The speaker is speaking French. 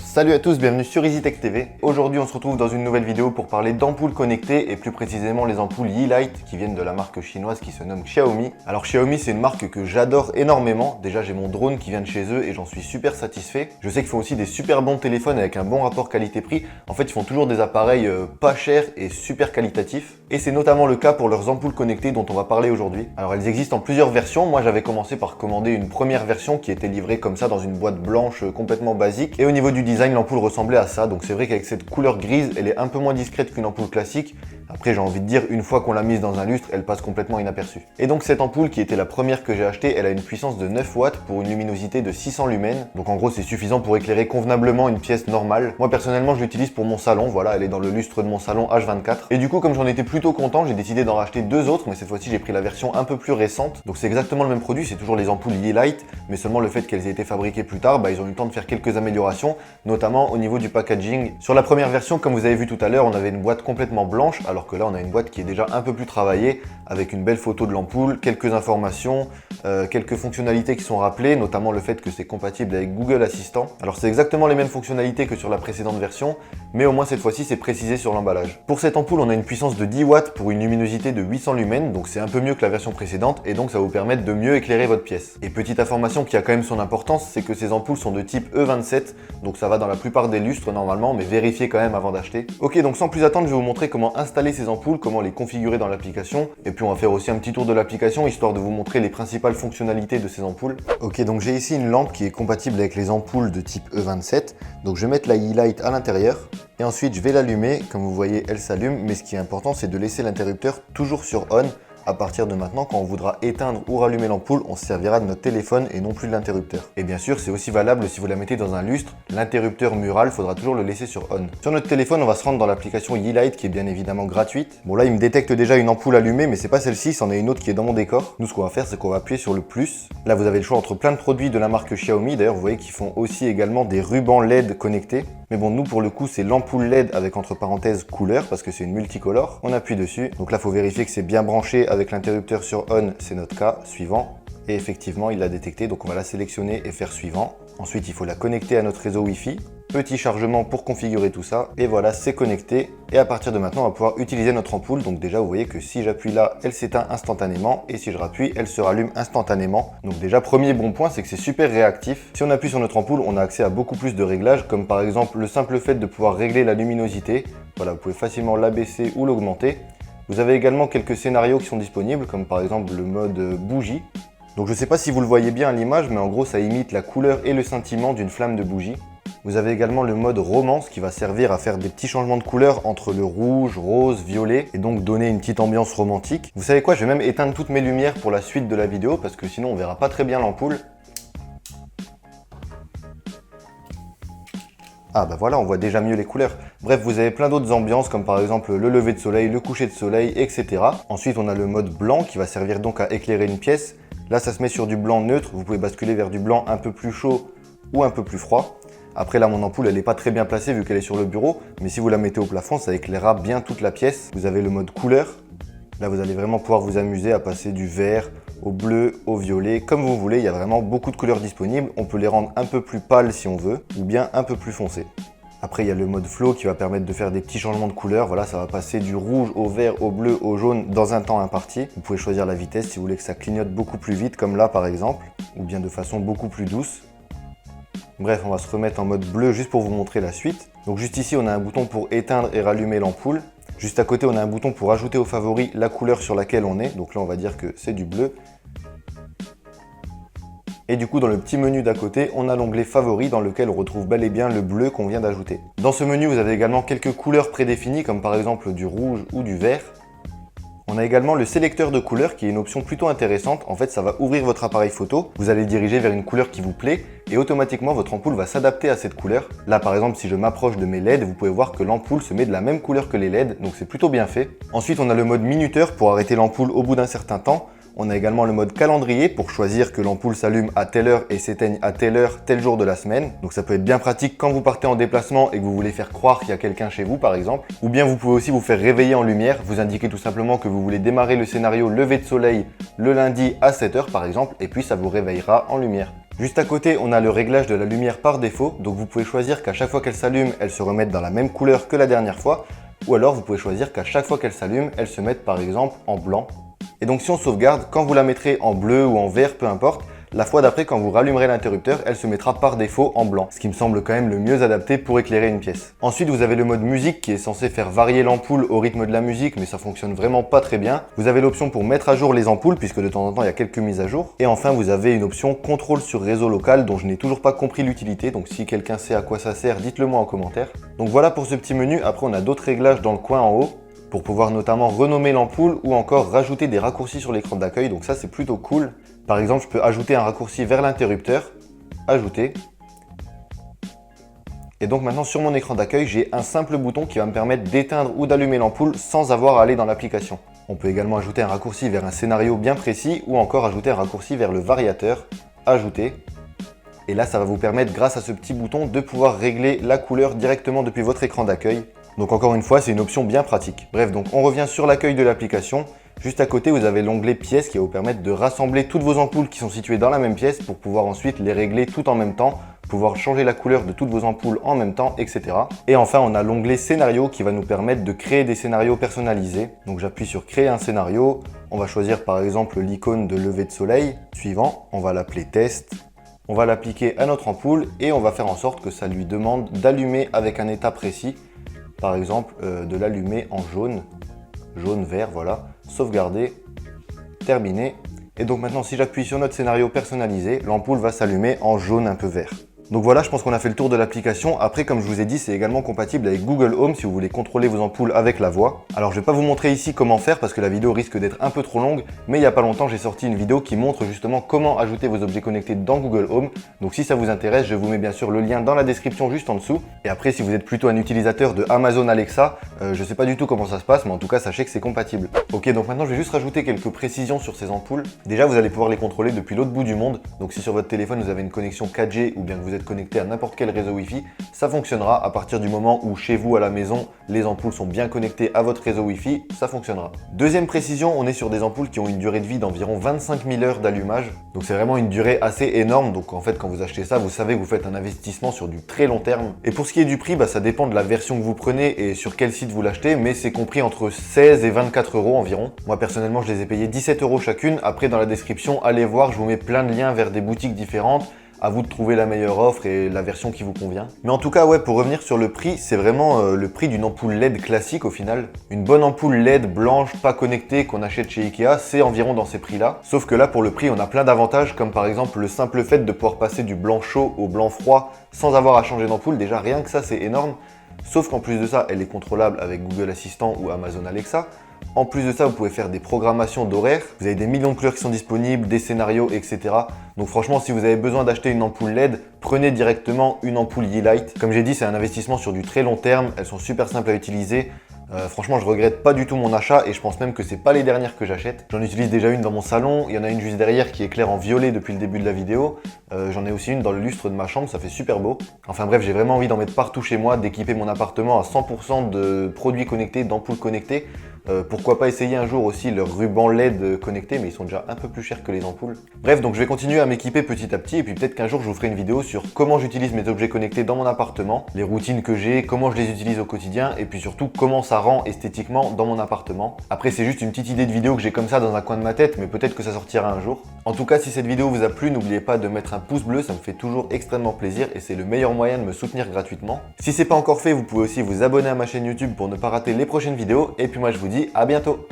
Salut à tous, bienvenue sur EasyTech TV. Aujourd'hui on se retrouve dans une nouvelle vidéo pour parler d'ampoules connectées et plus précisément les ampoules Yeelight qui viennent de la marque chinoise qui se nomme Xiaomi. Alors Xiaomi c'est une marque que j'adore énormément, déjà j'ai mon drone qui vient de chez eux et j'en suis super satisfait. Je sais qu'ils font aussi des super bons téléphones avec un bon rapport qualité-prix. En fait ils font toujours des appareils pas chers et super qualitatifs. Et c'est notamment le cas pour leurs ampoules connectées dont on va parler aujourd'hui. Alors elles existent en plusieurs versions, moi j'avais commencé par commander une première version qui était livrée comme ça dans une boîte blanche complètement basique. Et au niveau du design, l'ampoule ressemblait à ça, donc c'est vrai qu'avec cette couleur grise, elle est un peu moins discrète qu'une ampoule classique. Après j'ai envie de dire, une fois qu'on l'a mise dans un lustre, elle passe complètement inaperçue. Et donc cette ampoule qui était la première que j'ai achetée, elle a une puissance de 9 watts pour une luminosité de 600 lumens. Donc en gros c'est suffisant pour éclairer convenablement une pièce normale. Moi personnellement je l'utilise pour mon salon, voilà, elle est dans le lustre de mon salon H24. Et du coup comme j'en étais plutôt content, j'ai décidé d'en racheter deux autres, mais cette fois-ci j'ai pris la version un peu plus récente. Donc c'est exactement le même produit, c'est toujours les ampoules Yeelight, mais seulement le fait qu'elles aient été fabriquées plus tard, ils ont eu le temps de faire quelques améliorations, notamment au niveau du packaging. Sur la première version, comme vous avez vu tout à l'heure, on avait une boîte complètement blanche, alors que là on a une boîte qui est déjà un peu plus travaillée, avec une belle photo de l'ampoule, quelques informations, quelques fonctionnalités qui sont rappelées, notamment le fait que c'est compatible avec Google Assistant. Alors c'est exactement les mêmes fonctionnalités que sur la précédente version, mais au moins cette fois-ci c'est précisé sur l'emballage. Pour cette ampoule, on a une puissance de 10 watts pour une luminosité de 800 lumens, donc c'est un peu mieux que la version précédente, et donc ça va vous permettre de mieux éclairer votre pièce. Et petite information qui a quand même son importance, c'est que ces ampoules sont de type E27, donc ça va dans la plupart des lustres normalement, mais vérifiez quand même avant d'acheter. Ok, donc sans plus attendre, je vais vous montrer comment installer ces ampoules, comment les configurer dans l'application, et puis on va faire aussi un petit tour de l'application, histoire de vous montrer les principales fonctionnalités de ces ampoules. Ok, donc j'ai ici une lampe qui est compatible avec les ampoules de type E27, donc je vais mettre la Yeelight à l'intérieur, et ensuite je vais l'allumer, comme vous voyez elle s'allume, mais ce qui est important c'est de laisser l'interrupteur toujours sur on. À partir de maintenant, quand on voudra éteindre ou rallumer l'ampoule, on se servira de notre téléphone et non plus de l'interrupteur. Et bien sûr, c'est aussi valable si vous la mettez dans un lustre, l'interrupteur mural, il faudra toujours le laisser sur on. Sur notre téléphone, on va se rendre dans l'application Yeelight qui est bien évidemment gratuite. Bon là, il me détecte déjà une ampoule allumée, mais c'est pas celle-ci, c'en est une autre qui est dans mon décor. Nous, ce qu'on va faire, c'est qu'on va appuyer sur le plus. Là, vous avez le choix entre plein de produits de la marque Xiaomi. D'ailleurs, vous voyez qu'ils font aussi également des rubans LED connectés. Mais bon, nous, pour le coup, c'est l'ampoule LED avec entre parenthèses couleur, parce que c'est une multicolore. On appuie dessus. Donc là, il faut vérifier que c'est bien branché avec l'interrupteur sur on, c'est notre cas, suivant. Et effectivement, il l'a détecté, donc on va la sélectionner et faire suivant. Ensuite, il faut la connecter à notre réseau Wi-Fi. Petit chargement pour configurer tout ça. Et voilà, c'est connecté. Et à partir de maintenant, on va pouvoir utiliser notre ampoule. Donc déjà, vous voyez que si j'appuie là, elle s'éteint instantanément. Et si je rappuie, elle se rallume instantanément. Donc déjà, premier bon point, c'est que c'est super réactif. Si on appuie sur notre ampoule, on a accès à beaucoup plus de réglages, comme par exemple le simple fait de pouvoir régler la luminosité. Voilà, vous pouvez facilement l'abaisser ou l'augmenter. Vous avez également quelques scénarios qui sont disponibles, comme par exemple le mode bougie. Donc je ne sais pas si vous le voyez bien à l'image, mais en gros ça imite la couleur et le scintillement d'une flamme de bougie. Vous avez également le mode romance qui va servir à faire des petits changements de couleur entre le rouge, rose, violet et donc donner une petite ambiance romantique. Vous savez quoi, je vais même éteindre toutes mes lumières pour la suite de la vidéo parce que sinon on verra pas très bien l'ampoule. Ah bah voilà, on voit déjà mieux les couleurs. Bref, vous avez plein d'autres ambiances comme par exemple le lever de soleil, le coucher de soleil, etc. Ensuite, on a le mode blanc qui va servir donc à éclairer une pièce. Là, ça se met sur du blanc neutre. Vous pouvez basculer vers du blanc un peu plus chaud ou un peu plus froid. Après là, mon ampoule, elle n'est pas très bien placée vu qu'elle est sur le bureau. Mais si vous la mettez au plafond, ça éclairera bien toute la pièce. Vous avez le mode couleur. Là, vous allez vraiment pouvoir vous amuser à passer du vert au bleu, au violet, comme vous voulez. Il y a vraiment beaucoup de couleurs disponibles. On peut les rendre un peu plus pâles si on veut, ou bien un peu plus foncés. Après, il y a le mode flow qui va permettre de faire des petits changements de couleur. Voilà, ça va passer du rouge au vert, au bleu, au jaune dans un temps imparti. Vous pouvez choisir la vitesse si vous voulez que ça clignote beaucoup plus vite, comme là par exemple, ou bien de façon beaucoup plus douce. Bref, on va se remettre en mode bleu juste pour vous montrer la suite. Donc juste ici, on a un bouton pour éteindre et rallumer l'ampoule. Juste à côté, on a un bouton pour ajouter aux favoris la couleur sur laquelle on est. Donc là, on va dire que c'est du bleu. Et du coup, dans le petit menu d'à côté, on a l'onglet favoris dans lequel on retrouve bel et bien le bleu qu'on vient d'ajouter. Dans ce menu, vous avez également quelques couleurs prédéfinies, comme par exemple du rouge ou du vert. On a également le sélecteur de couleurs qui est une option plutôt intéressante. En fait, ça va ouvrir votre appareil photo. Vous allez diriger vers une couleur qui vous plaît et automatiquement, votre ampoule va s'adapter à cette couleur. Là, par exemple, si je m'approche de mes LED, vous pouvez voir que l'ampoule se met de la même couleur que les LED, donc c'est plutôt bien fait. Ensuite, on a le mode minuteur pour arrêter l'ampoule au bout d'un certain temps. On a également le mode calendrier pour choisir que l'ampoule s'allume à telle heure et s'éteigne à telle heure, tel jour de la semaine. Donc ça peut être bien pratique quand vous partez en déplacement et que vous voulez faire croire qu'il y a quelqu'un chez vous par exemple. Ou bien vous pouvez aussi vous faire réveiller en lumière, vous indiquez tout simplement que vous voulez démarrer le scénario lever de soleil le lundi à 7 h par exemple et puis ça vous réveillera en lumière. Juste à côté, on a le réglage de la lumière par défaut, donc vous pouvez choisir qu'à chaque fois qu'elle s'allume, elle se remette dans la même couleur que la dernière fois, ou alors vous pouvez choisir qu'à chaque fois qu'elle s'allume, elle se mette par exemple en blanc. Et donc si on sauvegarde, quand vous la mettrez en bleu ou en vert, peu importe, la fois d'après, quand vous rallumerez l'interrupteur, elle se mettra par défaut en blanc, ce qui me semble quand même le mieux adapté pour éclairer une pièce. Ensuite, vous avez le mode musique qui est censé faire varier l'ampoule au rythme de la musique, mais ça fonctionne vraiment pas très bien. Vous avez l'option pour mettre à jour les ampoules, puisque de temps en temps, il y a quelques mises à jour. Et enfin, vous avez une option contrôle sur réseau local, dont je n'ai toujours pas compris l'utilité, donc si quelqu'un sait à quoi ça sert, dites-le moi en commentaire. Donc voilà pour ce petit menu. Après, on a d'autres réglages dans le coin en haut, pour pouvoir notamment renommer l'ampoule ou encore rajouter des raccourcis sur l'écran d'accueil, donc ça c'est plutôt cool. Par exemple, je peux ajouter un raccourci vers l'interrupteur, ajouter. Et donc maintenant sur mon écran d'accueil, j'ai un simple bouton qui va me permettre d'éteindre ou d'allumer l'ampoule sans avoir à aller dans l'application. On peut également ajouter un raccourci vers un scénario bien précis ou encore ajouter un raccourci vers le variateur, ajouter. Et là, ça va vous permettre, grâce à ce petit bouton, de pouvoir régler la couleur directement depuis votre écran d'accueil. Donc encore une fois, c'est une option bien pratique. Bref, donc on revient sur l'accueil de l'application. Juste à côté, vous avez l'onglet pièces qui va vous permettre de rassembler toutes vos ampoules qui sont situées dans la même pièce pour pouvoir ensuite les régler tout en même temps, pouvoir changer la couleur de toutes vos ampoules en même temps, etc. Et enfin, on a l'onglet scénario qui va nous permettre de créer des scénarios personnalisés. Donc j'appuie sur créer un scénario. On va choisir par exemple l'icône de lever de soleil. Suivant, on va l'appeler test. On va l'appliquer à notre ampoule et on va faire en sorte que ça lui demande d'allumer avec un état précis. Par exemple, de l'allumer en jaune, jaune-vert, voilà, sauvegarder, terminer. Et donc maintenant, si j'appuie sur notre scénario personnalisé, l'ampoule va s'allumer en jaune un peu vert. Donc voilà, je pense qu'on a fait le tour de l'application. Après, comme je vous ai dit, c'est également compatible avec Google Home si vous voulez contrôler vos ampoules avec la voix. Alors, je vais pas vous montrer ici comment faire parce que la vidéo risque d'être un peu trop longue, mais il y a pas longtemps, j'ai sorti une vidéo qui montre justement comment ajouter vos objets connectés dans Google Home. Donc si ça vous intéresse, je vous mets bien sûr le lien dans la description juste en dessous. Et après, si vous êtes plutôt un utilisateur de Amazon Alexa, je sais pas du tout comment ça se passe, mais en tout cas, sachez que c'est compatible. Ok, donc maintenant, je vais juste rajouter quelques précisions sur ces ampoules. Déjà, vous allez pouvoir les contrôler depuis l'autre bout du monde. Donc si sur votre téléphone, vous avez une connexion 4G ou bien que vous êtes connecté à n'importe quel réseau Wi-Fi, ça fonctionnera à partir du moment où chez vous à la maison, les ampoules sont bien connectées à votre réseau Wi-Fi, ça fonctionnera. Deuxième précision, on est sur des ampoules qui ont une durée de vie d'environ 25 000 heures d'allumage. Donc c'est vraiment une durée assez énorme. Donc en fait, quand vous achetez ça, vous savez que vous faites un investissement sur du très long terme. Et pour ce qui est du prix, ça dépend de la version que vous prenez et sur quel site vous l'achetez, mais c'est compris entre 16 et 24 euros environ. Moi personnellement, je les ai payés 17 euros chacune. Après, dans la description, allez voir, je vous mets plein de liens vers des boutiques différentes. À vous de trouver la meilleure offre et la version qui vous convient. Mais en tout cas, ouais, pour revenir sur le prix, c'est vraiment le prix d'une ampoule LED classique au final. Une bonne ampoule LED blanche, pas connectée, qu'on achète chez Ikea, c'est environ dans ces prix-là. Sauf que là, pour le prix, on a plein d'avantages, comme par exemple le simple fait de pouvoir passer du blanc chaud au blanc froid sans avoir à changer d'ampoule. Déjà, rien que ça, c'est énorme. Sauf qu'en plus de ça, elle est contrôlable avec Google Assistant ou Amazon Alexa. En plus de ça, vous pouvez faire des programmations d'horaires. Vous avez des millions de couleurs qui sont disponibles, des scénarios, etc. Donc franchement, si vous avez besoin d'acheter une ampoule LED, prenez directement une ampoule Yeelight. Comme j'ai dit, c'est un investissement sur du très long terme. Elles sont super simples à utiliser. Franchement, je regrette pas du tout mon achat et je pense même que c'est pas les dernières que j'achète. J'en utilise déjà une dans mon salon, il y en a une juste derrière qui éclaire en violet depuis le début de la vidéo. J'en ai aussi une dans le lustre de ma chambre, ça fait super beau. Enfin bref, j'ai vraiment envie d'en mettre partout chez moi, d'équiper mon appartement à 100% de produits connectés, d'ampoules connectées. Pourquoi pas essayer un jour aussi leurs rubans LED connectés, mais ils sont déjà un peu plus chers que les ampoules. Bref, donc je vais continuer à m'équiper petit à petit et puis peut-être qu'un jour je vous ferai une vidéo sur comment j'utilise mes objets connectés dans mon appartement, les routines que j'ai, comment je les utilise au quotidien et puis surtout comment ça rend esthétiquement dans mon appartement. Après, c'est juste une petite idée de vidéo que j'ai comme ça dans un coin de ma tête, mais peut-être que ça sortira un jour. En tout cas, si cette vidéo vous a plu, n'oubliez pas de mettre un pouce bleu, ça me fait toujours extrêmement plaisir et c'est le meilleur moyen de me soutenir gratuitement. Si c'est pas encore fait, vous pouvez aussi vous abonner à ma chaîne YouTube pour ne pas rater les prochaines vidéos et puis moi je vous dis à bientôt.